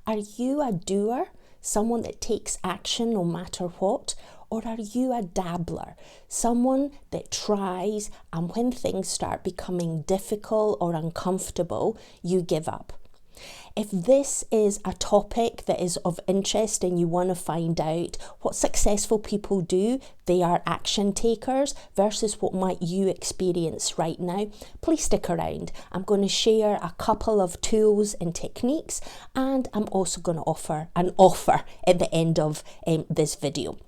Are you a doer, someone that takes action no matter what? Or are you a dabbler, someone that tries and when things start becoming difficult or uncomfortable, you give up? If this is a topic that is of interest and you want to find out what successful people do, they are action takers, versus what might you experience right now, please stick around. I'm going to share a couple of tools and techniques, and I'm also going to offer an offer at the end of this video.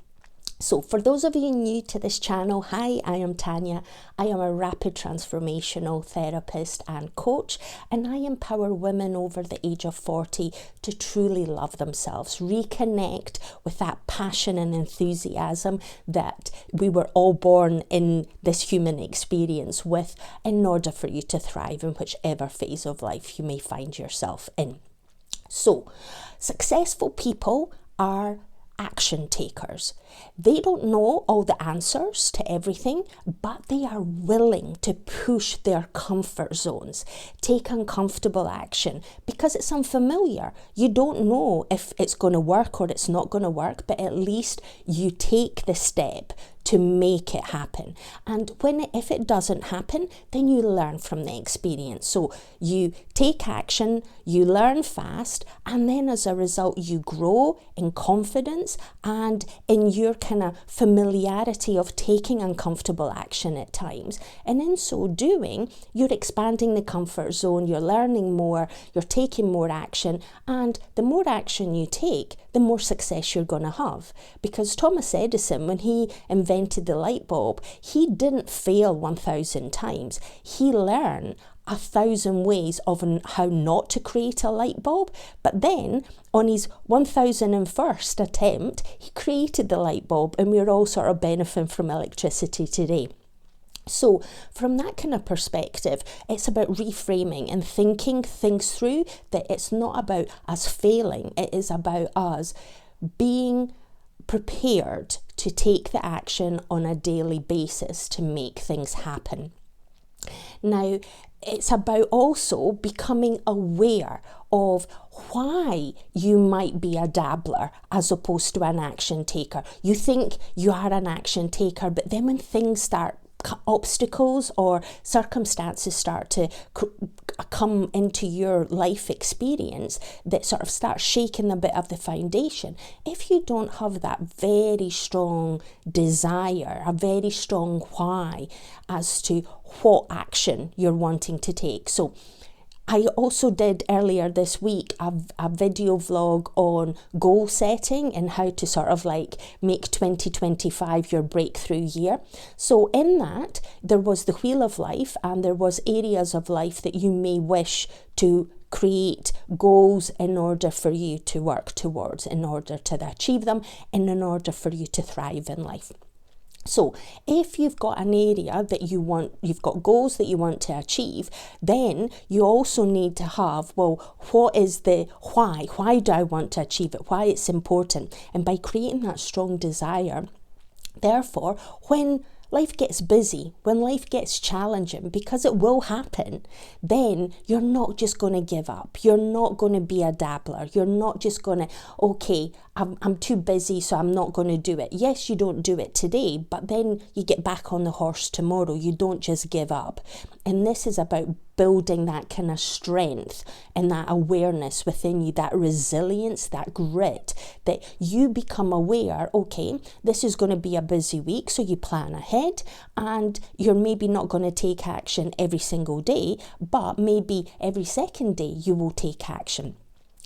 So for those of you new to this channel, hi, I am Tanya. I am a rapid transformational therapist and coach, and I empower women over the age of 40 to truly love themselves, reconnect with that passion and enthusiasm that we were all born in this human experience with, in order for you to thrive in whichever phase of life you may find yourself in. So, successful people are action takers. They don't know all the answers to everything, but they are willing to push their comfort zones, take uncomfortable action because it's unfamiliar. You don't know if it's going to work or it's not going to work, but at least you take the step to make it happen. And if it doesn't happen, then you learn from the experience. So you take action, you learn fast, and then as a result, you grow in confidence and in your kind of familiarity of taking uncomfortable action at times. And in so doing, you're expanding the comfort zone, you're learning more, you're taking more action, and the more action you take, the more success you're going to have. Because Thomas Edison, when he invented the light bulb, he didn't fail 1,000 times. He learned 1,000 ways of how not to create a light bulb, but then on his 1,001st attempt, he created the light bulb, and we're all sort of benefiting from electricity today. So from that kind of perspective, it's about reframing and thinking things through, that it's not about us failing, it is about us being prepared to take the action on a daily basis to make things happen. Now, it's about also becoming aware of why you might be a dabbler as opposed to an action taker. You think you are an action taker, but then when things start, obstacles or circumstances start to come into your life experience that sort of start shaking a bit of the foundation. If you don't have that very strong desire, a very strong why as to what action you're wanting to take. So I also did earlier this week a video vlog on goal setting and how to sort of like make 2025 your breakthrough year. So in that, there was the wheel of life, and there was areas of life that you may wish to create goals in order for you to work towards, in order to achieve them, and in order for you to thrive in life. So if you've got an area that you've got goals that you want to achieve, then you also need to have, well, what is the why? Why do I want to achieve it? Why it's important? And by creating that strong desire, therefore, when life gets busy, when life gets challenging, because it will happen, then you're not just going to give up. You're not going to be a dabbler. You're not just going to, okay, I'm too busy, so I'm not going to do it. Yes, you don't do it today, but then you get back on the horse tomorrow. You don't just give up. And this is about building that kind of strength and that awareness within you, that resilience, that grit, that you become aware, okay, this is going to be a busy week, so you plan ahead, and you're maybe not going to take action every single day, but maybe every second day you will take action.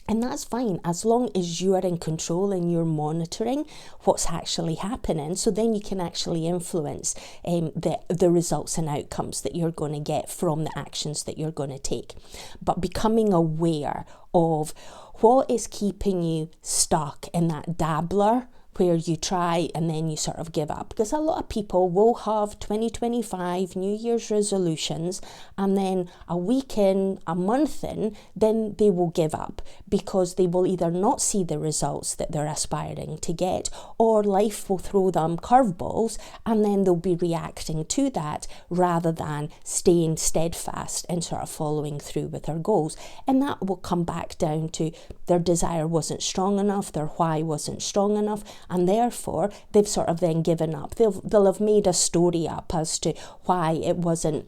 And that's fine, as long as you are in control and you're monitoring what's actually happening. So then you can actually influence the results and outcomes that you're going to get from the actions that you're going to take. But becoming aware of what is keeping you stuck in that dabbler where you try and then you sort of give up. Because a lot of people will have 2025 New Year's resolutions, and then a week in, a month in, then they will give up because they will either not see the results that they're aspiring to get, or life will throw them curveballs and then they'll be reacting to that rather than staying steadfast and sort of following through with their goals. And that will come back down to their desire wasn't strong enough, their why wasn't strong enough, and therefore they've sort of then given up. They'll have made a story up as to why it wasn't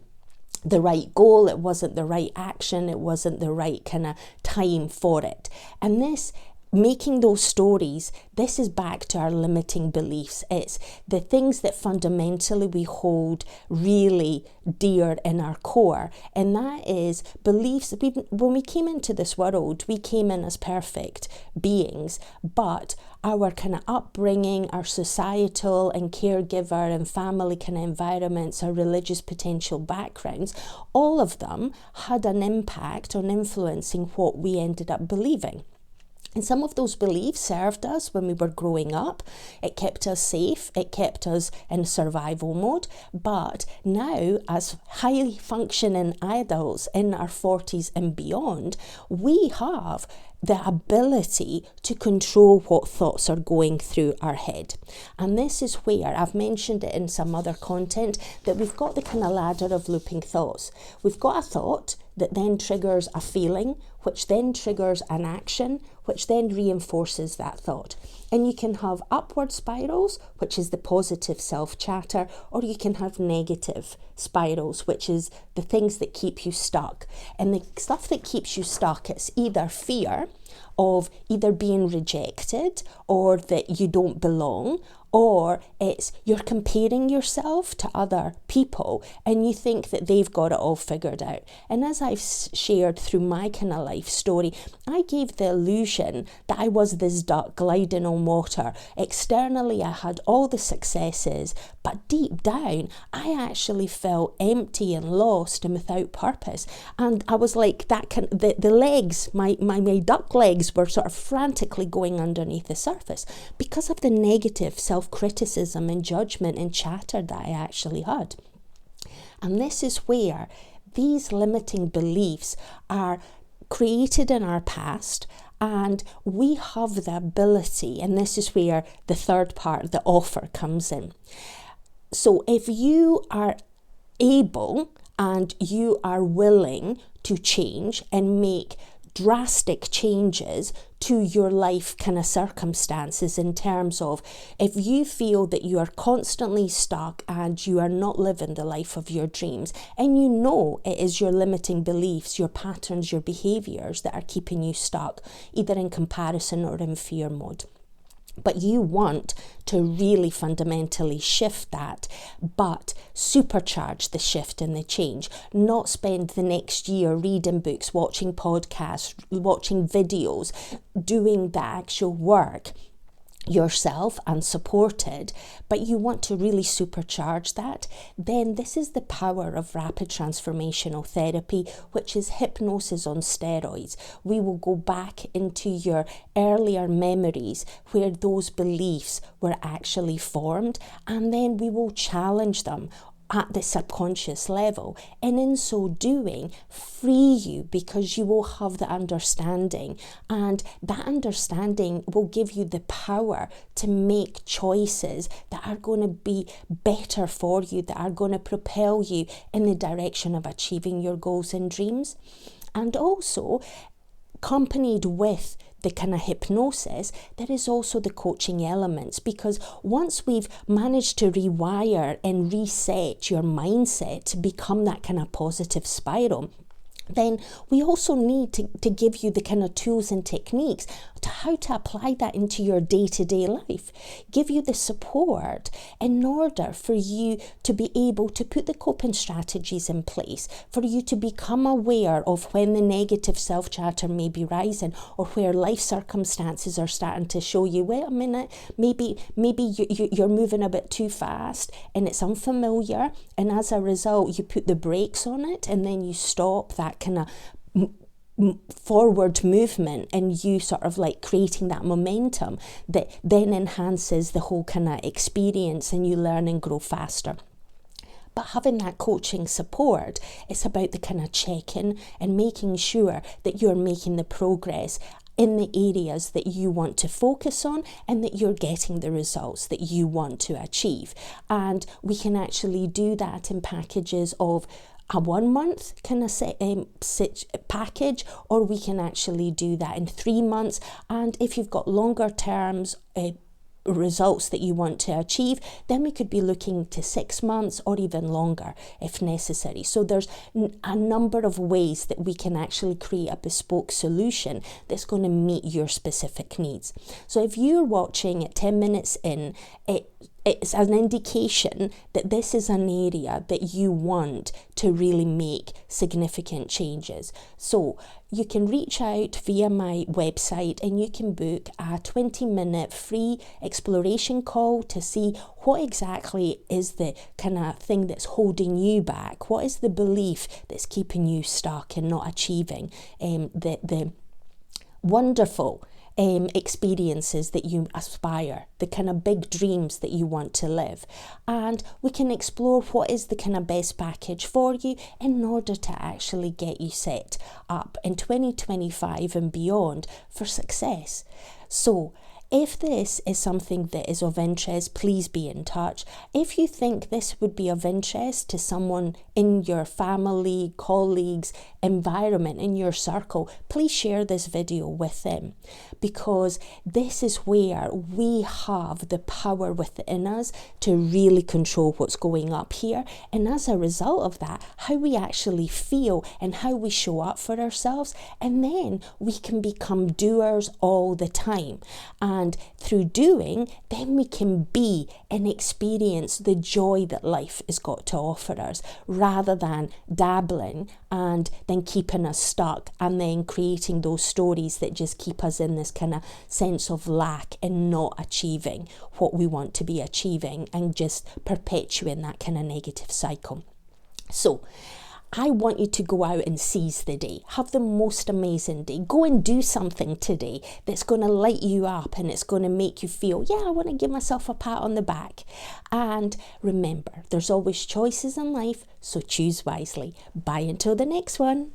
the right goal, it wasn't the right action, it wasn't the right kind of time for it. And this, making those stories, this is back to our limiting beliefs. It's the things that fundamentally we hold really dear in our core, and that is beliefs. When we came into this world, we came in as perfect beings, but our kind of upbringing, our societal and caregiver and family kind of environments, our religious potential backgrounds, all of them had an impact on influencing what we ended up believing. And some of those beliefs served us when we were growing up. It kept us safe, it kept us in survival mode. But now, as highly functioning adults in our 40s and beyond, we have the ability to control what thoughts are going through our head. And this is where, I've mentioned it in some other content, that we've got the kind of ladder of looping thoughts. We've got a thought that then triggers a feeling, which then triggers an action, which then reinforces that thought. And you can have upward spirals, which is the positive self-chatter, or you can have negative spirals, which is the things that keep you stuck. And the stuff that keeps you stuck, it's either fear of either being rejected or that you don't belong, or it's you're comparing yourself to other people and you think that they've got it all figured out. And as I've shared through my kind of life story, I gave the illusion that I was this duck gliding on water. Externally, I had all the successes, but deep down, I actually felt empty and lost and without purpose. And I was like, the legs, my duck legs were sort of frantically going underneath the surface because of the negative self-criticism and judgment and chatter that I actually had. And this is where these limiting beliefs are created in our past, and we have the ability, and this is where the third part, the offer, comes in. So if you are able and you are willing to change and make drastic changes to your life kind of circumstances, in terms of if you feel that you are constantly stuck and you are not living the life of your dreams, and you know it is your limiting beliefs, your patterns, your behaviors that are keeping you stuck, either in comparison or in fear mode. But you want to really fundamentally shift that, but supercharge the shift and the change. Not spend the next year reading books, watching podcasts, watching videos, doing the actual work yourself and supported, but you want to really supercharge that. Then this is the power of rapid transformational therapy, which is hypnosis on steroids. We will go back into your earlier memories where those beliefs were actually formed, and then we will challenge them at the subconscious level, and in so doing free you, because you will have the understanding, and that understanding will give you the power to make choices that are going to be better for you, that are going to propel you in the direction of achieving your goals and dreams. And also, accompanied with the kind of hypnosis, there is also the coaching elements, because once we've managed to rewire and reset your mindset to become that kind of positive spiral, then we also need to give you the kind of tools and techniques to how to apply that into your day-to-day life. Give you the support in order for you to be able to put the coping strategies in place, for you to become aware of when the negative self-chatter may be rising, or where life circumstances are starting to show you, wait a minute, maybe you're moving a bit too fast and it's unfamiliar, and as a result you put the brakes on it and then you stop that kind of forward movement and you sort of like creating that momentum that then enhances the whole kind of experience and you learn and grow faster. But having that coaching support, it's about the kind of check-in and making sure that you're making the progress in the areas that you want to focus on and that you're getting the results that you want to achieve. And we can actually do that in packages of a 1 month kind of package, or we can actually do that in 3 months. And if you've got longer terms, results that you want to achieve, then we could be looking to 6 months or even longer if necessary. So there's a number of ways that we can actually create a bespoke solution that's going to meet your specific needs. So if you're watching at 10 minutes in, it's an indication that this is an area that you want to really make significant changes. So you can reach out via my website and you can book a 20-minute free exploration call to see what exactly is the kind of thing that's holding you back. What is the belief that's keeping you stuck and not achieving the wonderful experiences that you aspire, the kind of big dreams that you want to live. And we can explore what is the kind of best package for you in order to actually get you set up in 2025 and beyond for success. So if this is something that is of interest, please be in touch. If you think this would be of interest to someone in your family, colleagues, environment, in your circle, please share this video with them, because this is where we have the power within us to really control what's going up here. And as a result of that, how we actually feel and how we show up for ourselves. And then we can become doers all the time. And through doing, then we can be and experience the joy that life has got to offer us, rather than dabbling and then keeping us stuck and then creating those stories that just keep us in this kind of sense of lack and not achieving what we want to be achieving and just perpetuating that kind of negative cycle. So I want you to go out and seize the day. Have the most amazing day. Go and do something today that's going to light you up and it's going to make you feel, yeah, I want to give myself a pat on the back. And remember, there's always choices in life, so choose wisely. Bye until the next one.